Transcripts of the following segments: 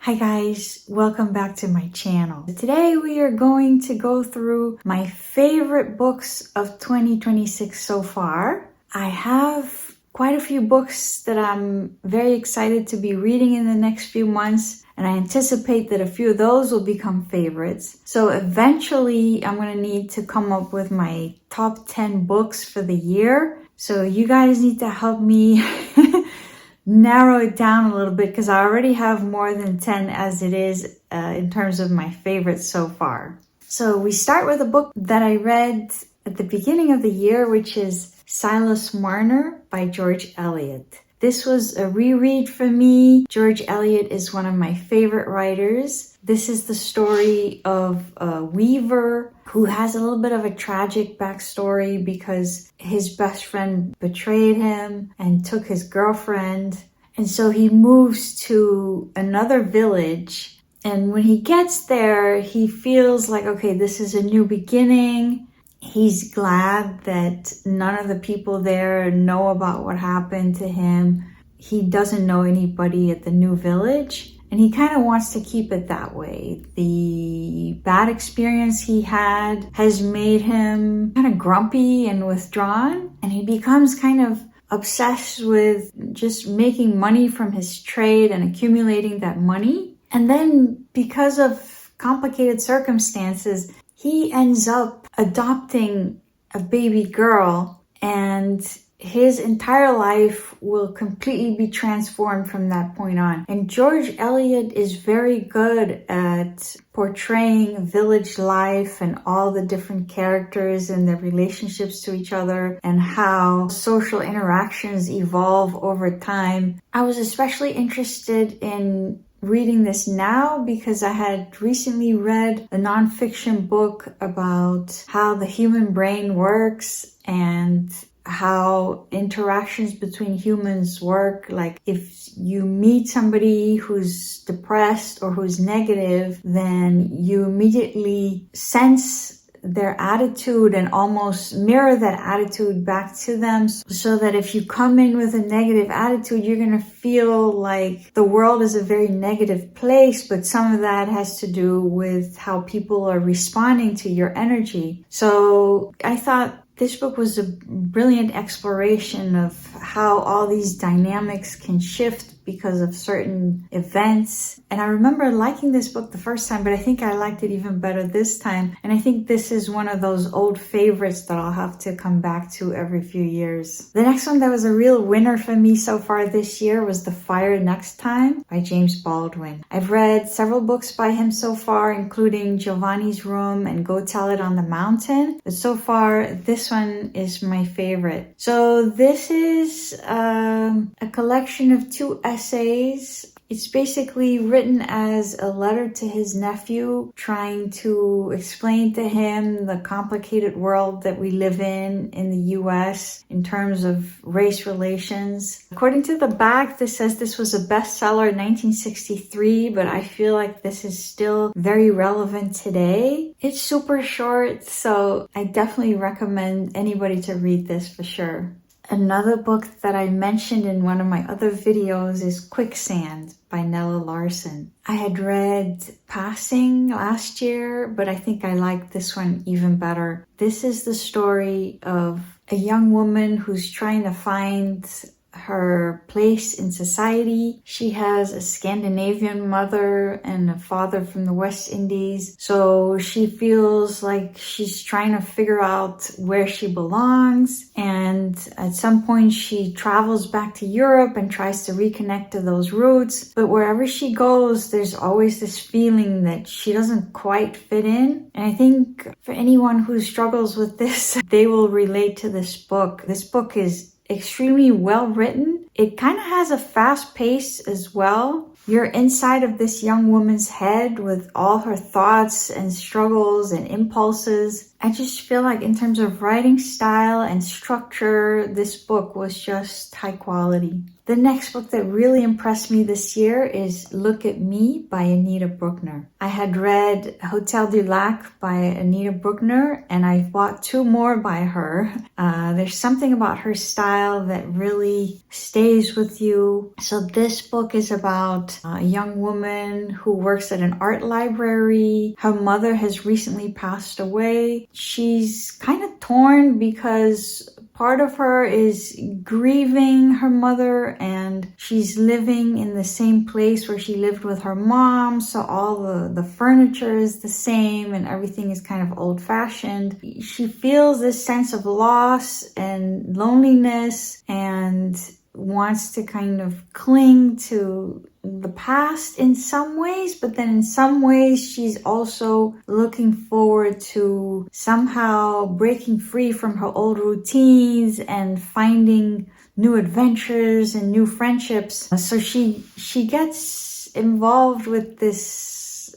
Hi guys, welcome back to my channel. Today we are going to go through my favorite books of 2026 so far. I have quite a few books that I'm very excited to be reading in the next few months, and I anticipate that a few of those will become favorites. So eventually I'm going to need to come up with my top 10 books for the year. So you guys need to help me narrow it down a little bit because I already have more than 10 as it is in terms of my favorites so far. So we start with a book that I read at the beginning of the year, which is Silas Marner by George Eliot. This was a reread for me. George Eliot is one of my favorite writers. This is the story of a weaver who has a little bit of a tragic backstory because his best friend betrayed him and took his girlfriend. And so he moves to another village. And when he gets there, he feels like, okay, this is a new beginning. He's glad that none of the people there know about what happened to him. He doesn't know anybody at the new village, and he kind of wants to keep it that way. The bad experience he had has made him kind of grumpy and withdrawn, and he becomes kind of obsessed with just making money from his trade and accumulating that money. And then because of complicated circumstances, he ends up adopting a baby girl, and his entire life will completely be transformed from that point on. And George Eliot is very good at portraying village life and all the different characters and their relationships to each other and how social interactions evolve over time. I was especially interested in reading this now because I had recently read a nonfiction book about how the human brain works and how interactions between humans work. Like if you meet somebody who's depressed or who's negative, then you immediately sense their attitude and almost mirror that attitude back to them, so that if you come in with a negative attitude, you're going to feel like the world is a very negative place, but some of that has to do with how people are responding to your energy. So I thought this book was a brilliant exploration of how all these dynamics can shift because of certain events. And I remember liking this book the first time, but I think I liked it even better this time. And I think this is one of those old favorites that I'll have to come back to every few years. The next one that was a real winner for me so far this year was The Fire Next Time by James Baldwin. I've read several books by him so far, including Giovanni's Room and Go Tell It on the Mountain. But so far, this one is my favorite. So this is a collection of 2 essays. It's basically written as a letter to his nephew, trying to explain to him the complicated world that we live in the US in terms of race relations. According to the back, this says this was a bestseller in 1963, but I feel like this is still very relevant today. It's super short, so I definitely recommend anybody to read this for sure. Another book that I mentioned in one of my other videos is Quicksand by Nella Larsen. I had read Passing last year, but I think I liked this one even better. This is the story of a young woman who's trying to find her place in society. She has a Scandinavian mother and a father from the West Indies. So she feels like she's trying to figure out where she belongs. And at some point she travels back to Europe and tries to reconnect to those roots. But wherever she goes, there's always this feeling that she doesn't quite fit in. And I think for anyone who struggles with this, they will relate to this book. This book is extremely well written. It kind of has a fast pace as well. You're inside of this young woman's head with all her thoughts and struggles and impulses. I just feel like in terms of writing style and structure, this book was just high quality. The next book that really impressed me this year is Look at Me by Anita Brookner. I had read Hotel du Lac by Anita Brookner, and I bought 2 more by her. There's something about her style that really stays with you. So this book is about a young woman who works at an art library. Her mother has recently passed away. She's kind of torn because part of her is grieving her mother, and she's living in the same place where she lived with her mom. So all the furniture is the same and everything is kind of old-fashioned. She feels this sense of loss and loneliness and wants to kind of cling to the past in some ways, but then in some ways she's also looking forward to somehow breaking free from her old routines and finding new adventures and new friendships. So she gets involved with this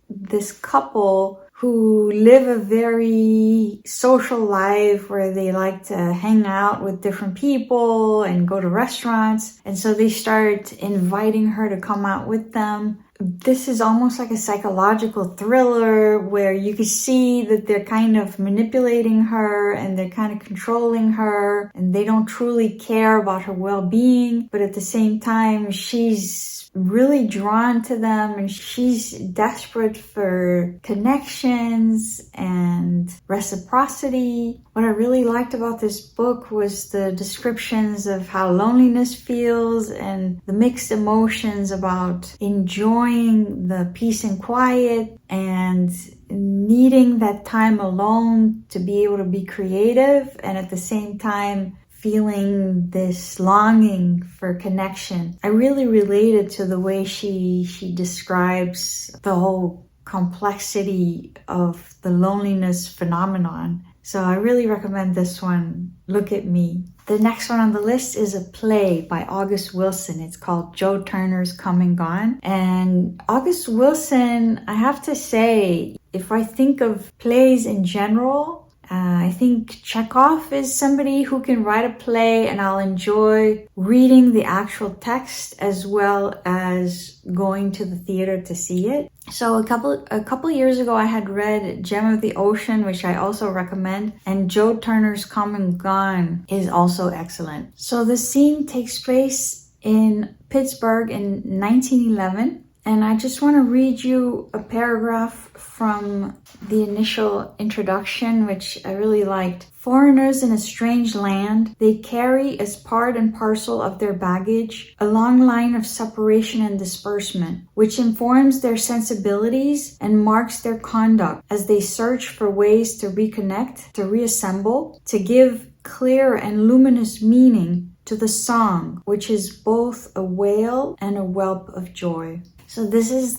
couple who live a very social life where they like to hang out with different people and go to restaurants. And so they start inviting her to come out with them. This is almost like a psychological thriller where you can see that they're kind of manipulating her and they're kind of controlling her and they don't truly care about her well-being. But at the same time, she's really drawn to them and she's desperate for connections and reciprocity. What I really liked about this book was the descriptions of how loneliness feels and the mixed emotions about enjoying the peace and quiet and needing that time alone to be able to be creative, and at the same time feeling this longing for connection. I really related to the way she describes the whole complexity of the loneliness phenomenon. So I really recommend this one, Look at Me. The next one on the list is a play by August Wilson. It's called Joe Turner's Come and Gone. And August Wilson, I have to say, if I think of plays in general, I think Chekhov is somebody who can write a play and I'll enjoy reading the actual text as well as going to the theater to see it. So a couple years ago, I had read Gem of the Ocean, which I also recommend, and Joe Turner's Come and Gone is also excellent. So the scene takes place in Pittsburgh in 1911. And I just want to read you a paragraph from the initial introduction, which I really liked. Foreigners in a strange land, they carry as part and parcel of their baggage a long line of separation and disbursement, which informs their sensibilities and marks their conduct as they search for ways to reconnect, to reassemble, to give clear and luminous meaning to the song, which is both a wail and a whelp of joy. So this is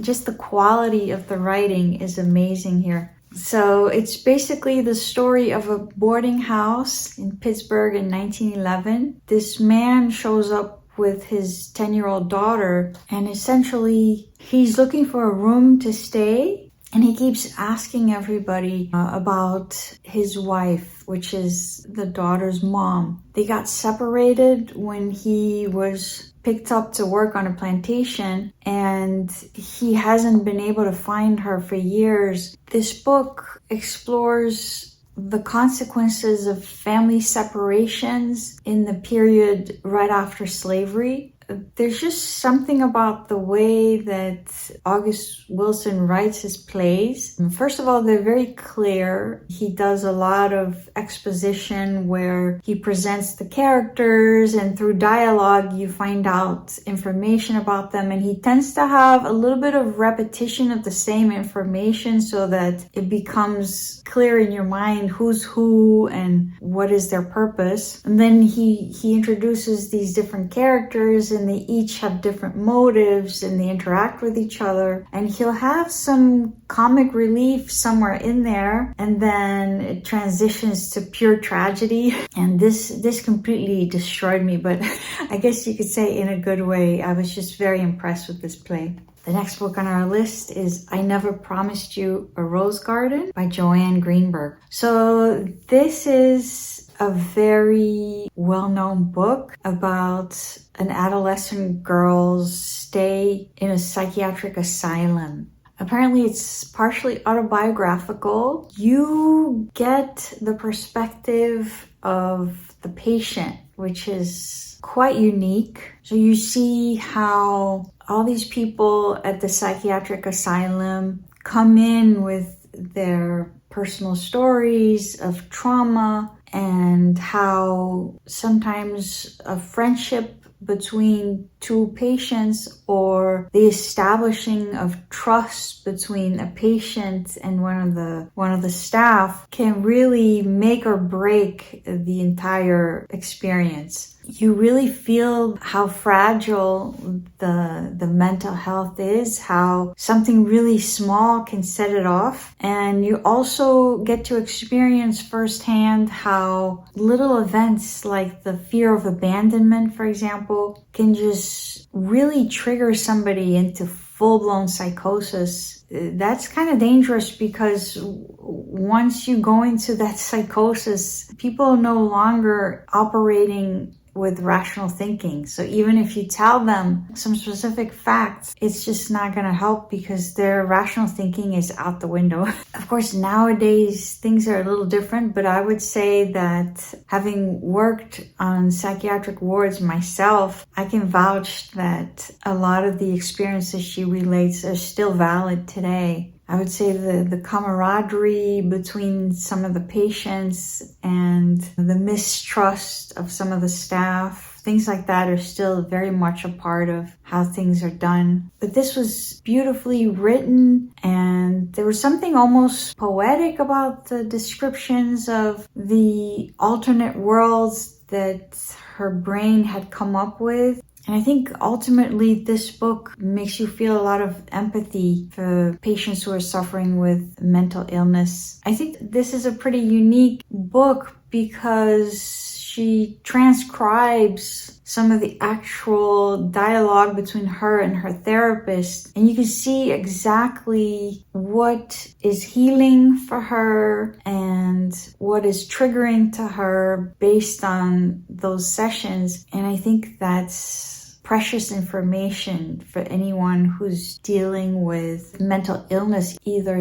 just the quality of the writing is amazing here. So it's basically the story of a boarding house in Pittsburgh in 1911. This man shows up with his 10-year-old daughter, and essentially he's looking for a room to stay. And he keeps asking everybody about his wife, which is the daughter's mom. They got separated when he was picked up to work on a plantation, and he hasn't been able to find her for years. This book explores the consequences of family separations in the period right after slavery. There's just something about the way that August Wilson writes his plays. First of all, they're very clear. He does a lot of exposition where he presents the characters, and through dialogue you find out information about them, and he tends to have a little bit of repetition of the same information so that it becomes clear in your mind who's who and what is their purpose. And then he introduces these different characters, and they each have different motives and they interact with each other, and he'll have some comic relief somewhere in there, and then it transitions to pure tragedy. And this completely destroyed me, but I guess you could say in a good way. I was just very impressed with this play. The next book on our list is I Never Promised You a Rose Garden by Joanne Greenberg. So this is a very well-known book about an adolescent girl's stay in a psychiatric asylum. Apparently it's partially autobiographical. You get the perspective of the patient, which is quite unique. So you see how all these people at the psychiatric asylum come in with their personal stories of trauma, and how sometimes a friendship between two patients or the establishing of trust between a patient and one of the staff can really make or break the entire experience. You really feel how fragile the mental health is, how something really small can set it off. And you also get to experience firsthand how little events like the fear of abandonment, for example, can just really trigger somebody into full-blown psychosis. That's kind of dangerous because once you go into that psychosis, people are no longer operating with rational thinking. So even if you tell them some specific facts, it's just not going to help because their rational thinking is out the window. Of course, nowadays things are a little different, but I would say that having worked on psychiatric wards myself, I can vouch that a lot of the experiences she relates are still valid today. I would say the camaraderie between some of the patients and the mistrust of some of the staff, things like that are still very much a part of how things are done. But this was beautifully written, and there was something almost poetic about the descriptions of the alternate worlds that her brain had come up with. And I think ultimately this book makes you feel a lot of empathy for patients who are suffering with mental illness. I think this is a pretty unique book because she transcribes some of the actual dialogue between her and her therapist. And you can see exactly what is healing for her and what is triggering to her based on those sessions. And I think that's precious information for anyone who's dealing with mental illness, either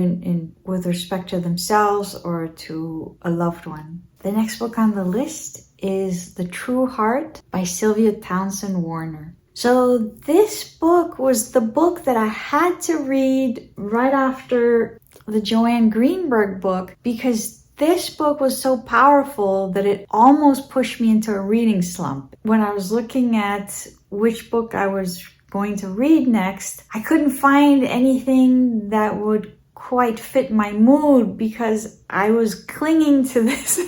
with respect to themselves or to a loved one. The next book on the list is The True Heart by Silvia Townsend Warner. So this book was the book that I had to read right after the Joanne Greenberg book because this book was so powerful that it almost pushed me into a reading slump. When I was looking at which book I was going to read next, I couldn't find anything that would quite fit my mood because I was clinging to this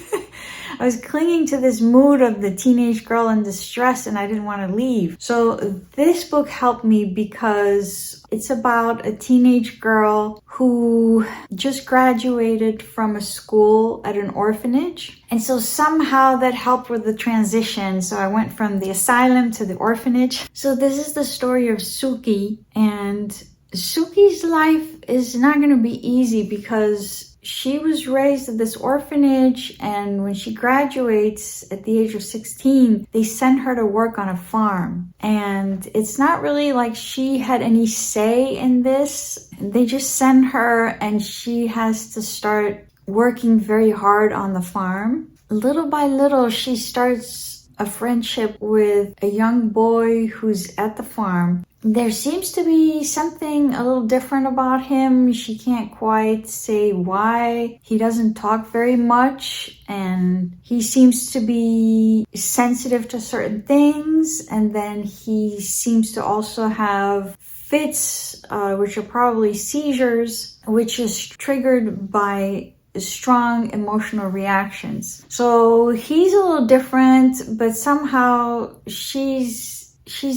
I was clinging to this mood of the teenage girl in distress, and I didn't want to leave. So this book helped me because it's about a teenage girl who just graduated from a school at an orphanage. And so somehow that helped with the transition. So I went from the asylum to the orphanage. So this is the story of Suki, and Suki's life is not going to be easy because she was raised at this orphanage, and when she graduates at the age of 16, they send her to work on a farm. And it's not really like she had any say in this. They just send her, and she has to start working very hard on the farm. Little by little, she starts a friendship with a young boy who's at the farm. There seems to be something a little different about him. She can't quite say why. He doesn't talk very much, and he seems to be sensitive to certain things. And then he seems to also have fits, which are probably seizures, which is triggered by strong emotional reactions. So he's a little different, but somehow she's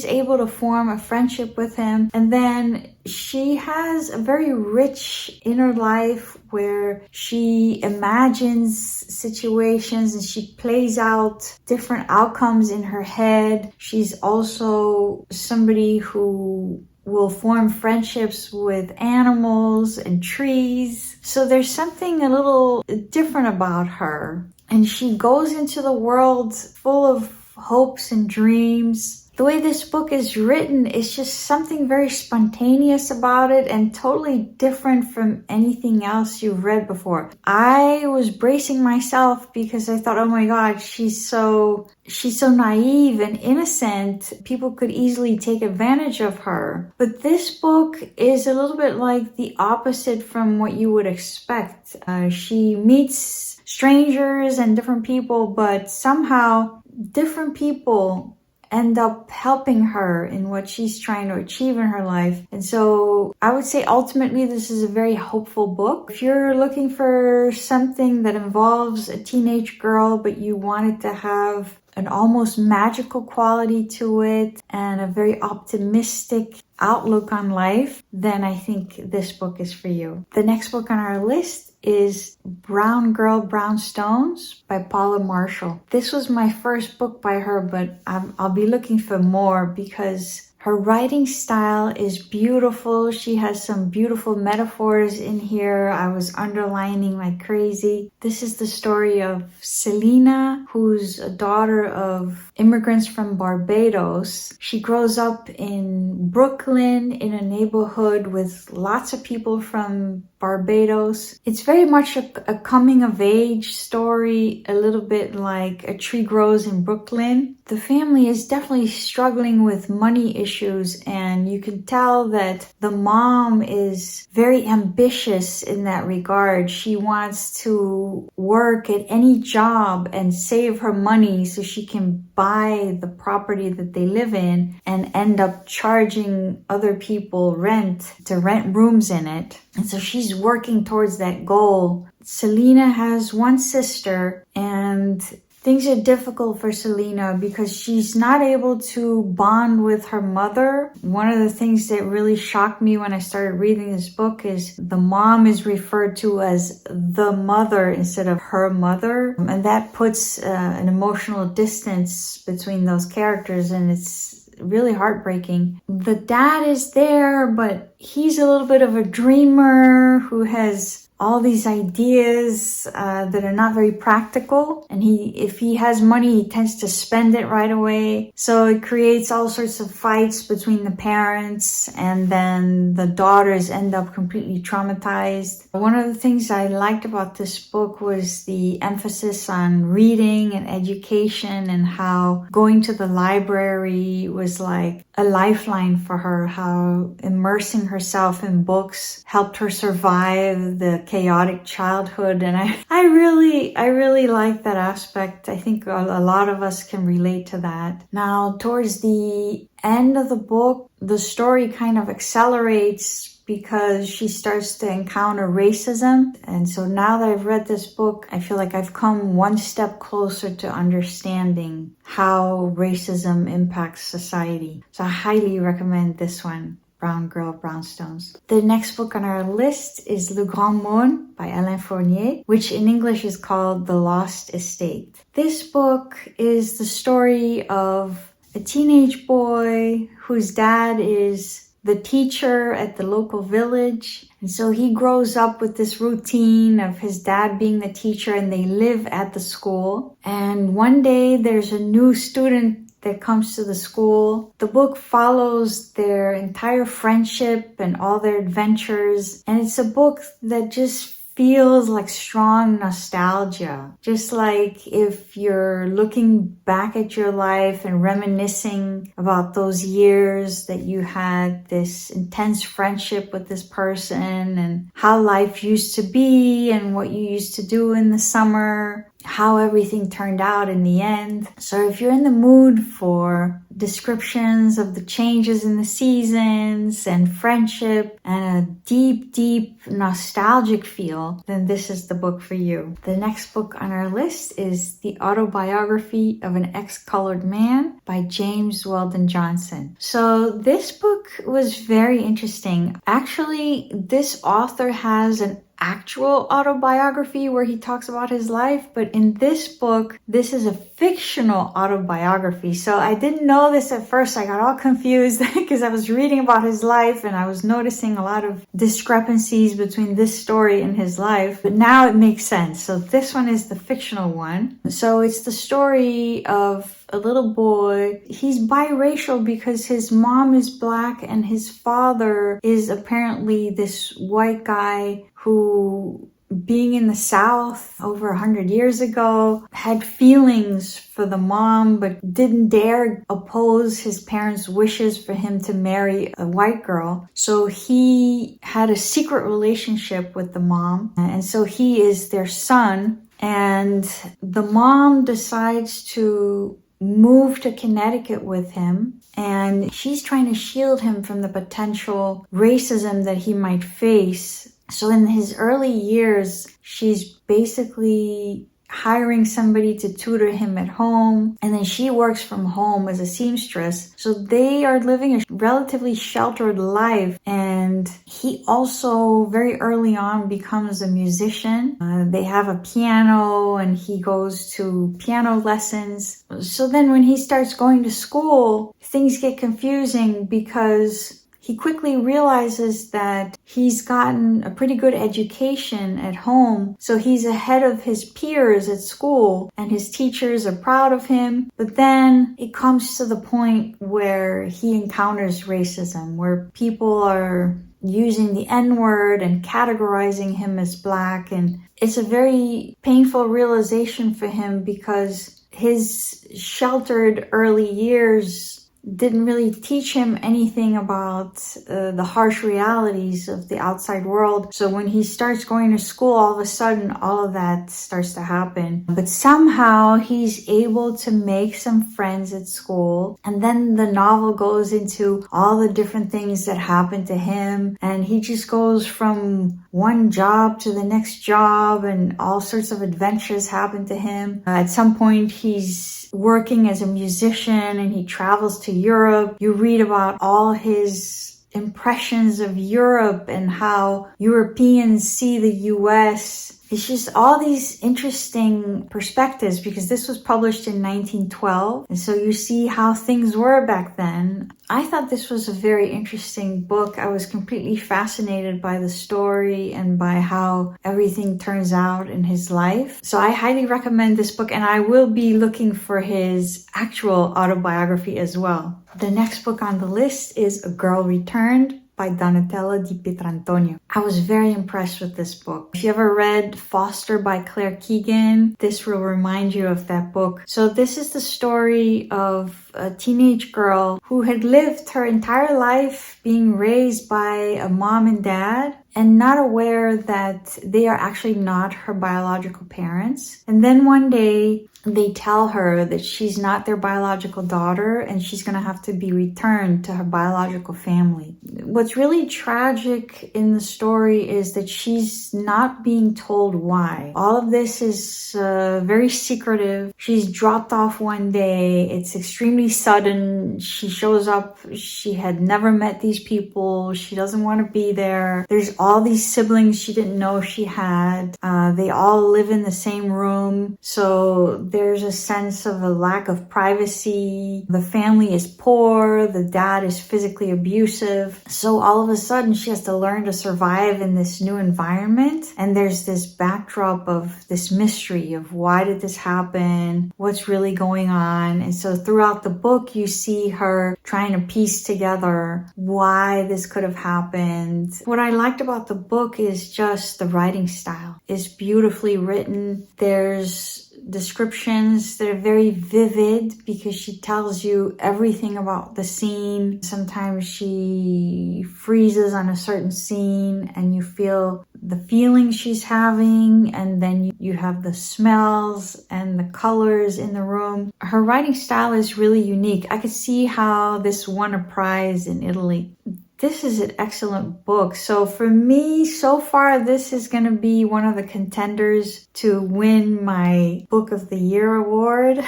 able to form a friendship with him. And then she has a very rich inner life where she imagines situations and she plays out different outcomes in her head. She's also somebody who will form friendships with animals and trees. So there's something a little different about her. And she goes into the world full of hopes and dreams. The way this book is written is just something very spontaneous about it and totally different from anything else you've read before. I was bracing myself because I thought, oh my God, she's so naive and innocent. People could easily take advantage of her. But this book is a little bit like the opposite from what you would expect. She meets strangers and different people, but somehow different people end up helping her in what she's trying to achieve in her life. And so I would say ultimately this is a very hopeful book. If you're looking for something that involves a teenage girl, but you want it to have an almost magical quality to it and a very optimistic outlook on life, then I think this book is for you. The next book on our list is Brown Girl, Brownstones by Paule Marshall. This was my first book by her, but I'll be looking for more because her writing style is beautiful. She has some beautiful metaphors in here. I was underlining like crazy. This is the story of Selena, who's a daughter of immigrants from Barbados. She grows up in Brooklyn in a neighborhood with lots of people from Barbados. It's very much a coming of age story, a little bit like A Tree Grows in Brooklyn. The family is definitely struggling with money issues, and you can tell that the mom is very ambitious in that regard. She wants to work at any job and save her money so she can buy the property that they live in and end up charging other people rent to rent rooms in it. And so she's working towards that goal. Selena has one sister, and things are difficult for Selena because she's not able to bond with her mother. One of the things that really shocked me when I started reading this book is the mom is referred to as the mother instead of her mother. And that puts an emotional distance between those characters, and it's really heartbreaking. The dad is there, but he's a little bit of a dreamer who has all these ideas that are not very practical, and if he has money, he tends to spend it right away. So it creates all sorts of fights between the parents, and then the daughters end up completely traumatized. One of the things I liked about this book was the emphasis on reading and education, and how going to the library was like a lifeline for her, how immersing herself in books helped her survive the chaotic childhood. And I really like that aspect. I think a lot of us can relate to that. Now, towards the end of the book, the story kind of accelerates because she starts to encounter racism. And so now that I've read this book, I feel like I've come one step closer to understanding how racism impacts society. So I highly recommend this one, Brown Girl, Brownstones. The next book on our list is Le Grand Monde by Alain-Fournier, which in English is called The Lost Estate. This book is the story of a teenage boy whose dad is the teacher at the local village. And so he grows up with this routine of his dad being the teacher, and they live at the school. And one day there's a new student that comes to the school. The book follows their entire friendship and all their adventures. And it's a book that just feels like strong nostalgia. Just like if you're looking back at your life and reminiscing about those years that you had this intense friendship with this person, and how life used to be and what you used to do in the summer, how everything turned out in the end. So if you're in the mood for descriptions of the changes in the seasons and friendship and a deep, deep nostalgic feel, then this is the book for you. The next book on our list is The Autobiography of an Ex-Colored Man by James Weldon Johnson. So this book was very interesting. Actually, this author has an actual autobiography where he talks about his life, but in this book, this is a fictional autobiography. So I didn't know this at first. I got all confused because I was reading about his life and I was noticing a lot of discrepancies between this story and his life, but now it makes sense. So this one is the fictional one. So it's the story of a little boy. He's biracial because his mom is black and his father is apparently this white guy who, being in the South over 100 years ago, had feelings for the mom but didn't dare oppose his parents' wishes for him to marry a white girl. So he had a secret relationship with the mom, and so he is their son. And the mom decides to move to Connecticut with him, and she's trying to shield him from the potential racism that he might face. So in his early years, she's basically hiring somebody to tutor him at home, and then she works from home as a seamstress. So they are living a relatively sheltered life, and he also very early on becomes a musician. They have a piano and he goes to piano lessons. So then when he starts going to school, things get confusing because he quickly realizes that he's gotten a pretty good education at home, so he's ahead of his peers at school, and his teachers are proud of him. But then it comes to the point where he encounters racism, where people are using the N-word and categorizing him as black, and it's a very painful realization for him because his sheltered early years didn't really teach him anything about the harsh realities of the outside world. So when he starts going to school, all of a sudden, all of that starts to happen. But somehow he's able to make some friends at school. And then the novel goes into all the different things that happen to him. And he just goes from one job to the next job, and all sorts of adventures happen to him. At some point, he's working as a musician and he travels to Europe. You read about all his impressions of Europe and how Europeans see the US. It's just all these interesting perspectives because this was published in 1912. And so you see how things were back then. I thought this was a very interesting book. I was completely fascinated by the story and by how everything turns out in his life. So I highly recommend this book, and I will be looking for his actual autobiography as well. The next book on the list is A Girl Returned by Natalia di Petrantonio. I was very impressed with this book. If you ever read Foster by Claire Keegan, this will remind you of that book. So this is the story of a teenage girl who had lived her entire life being raised by a mom and dad and not aware that they are actually not her biological parents. And then one day, they tell her that she's not their biological daughter and she's going to have to be returned to her biological family. What's really tragic in the story is that she's not being told why. All of this is very secretive. She's dropped off one day. It's extremely sudden. She shows up. She had never met these people. She doesn't want to be there. There's all these siblings she didn't know she had. They all live in the same room. So there's a sense of a lack of privacy. The family is poor. The dad is physically abusive. So all of a sudden, she has to learn to survive in this new environment. And there's this backdrop of this mystery of why did this happen? What's really going on? And so throughout the book, you see her trying to piece together why this could have happened. What I liked about the book is just the writing style. It's beautifully written. There's descriptions that are very vivid because she tells you everything about the scene. Sometimes she freezes on a certain scene and you feel the feelings she's having, and then you have the smells and the colors in the room. Her writing style is really unique. I could see how this won a prize in Italy. This is an excellent book. So for me, so far, this is going to be one of the contenders to win my Book of the Year award.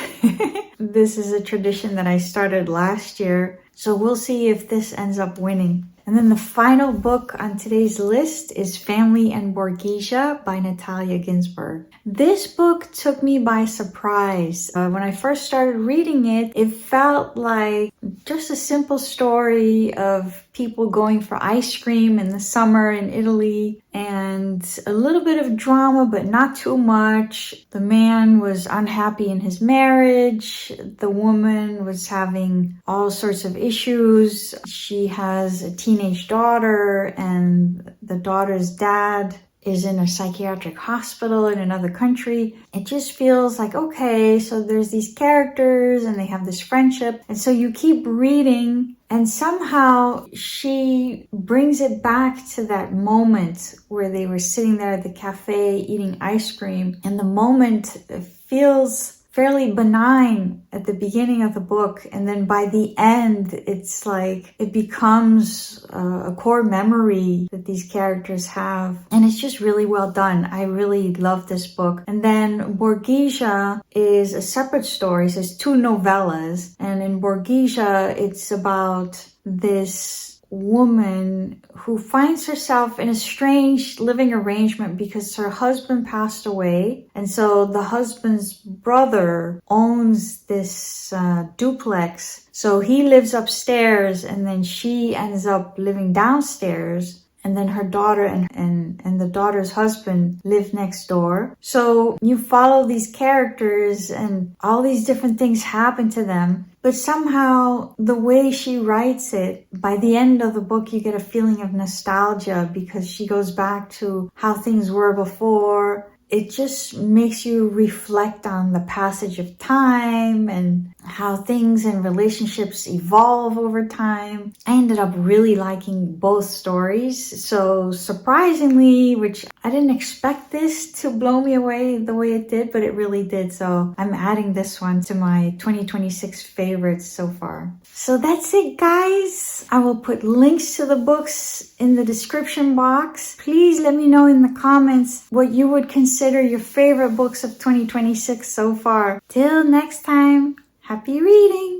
This is a tradition that I started last year. So we'll see if this ends up winning. And then the final book on today's list is Family and Borghesia by Natalia Ginzburg. This book took me by surprise. When I first started reading it, it felt like just a simple story of people going for ice cream in the summer in Italy, and a little bit of drama, but not too much. The man was unhappy in his marriage. The woman was having all sorts of issues. She has a teenage daughter, and the daughter's dad is in a psychiatric hospital in another country. It just feels like, okay, so there's these characters and they have this friendship. And so you keep reading, and somehow she brings it back to that moment where they were sitting there at the cafe eating ice cream. And the moment feels fairly benign at the beginning of the book, and then by the end it's like it becomes a core memory that these characters have, and it's just really well done. I really love this book. And then Borghesia is a separate story, so it's 2 novellas, and in Borghesia it's about this woman who finds herself in a strange living arrangement because her husband passed away, and so the husband's brother owns this duplex, so he lives upstairs and then she ends up living downstairs, and then her daughter and the daughter's husband live next door. So you follow these characters and all these different things happen to them. But somehow the way she writes it, by the end of the book, you get a feeling of nostalgia because she goes back to how things were before. It just makes you reflect on the passage of time and how things and relationships evolve over time. I ended up really liking both stories. So surprisingly, which I didn't expect this to blow me away the way it did, but it really did. So I'm adding this one to my 2026 favorites so far. So that's it, guys. I will put links to the books in the description box. Please let me know in the comments what you would consider your favorite books of 2026 so far. Till next time, happy reading!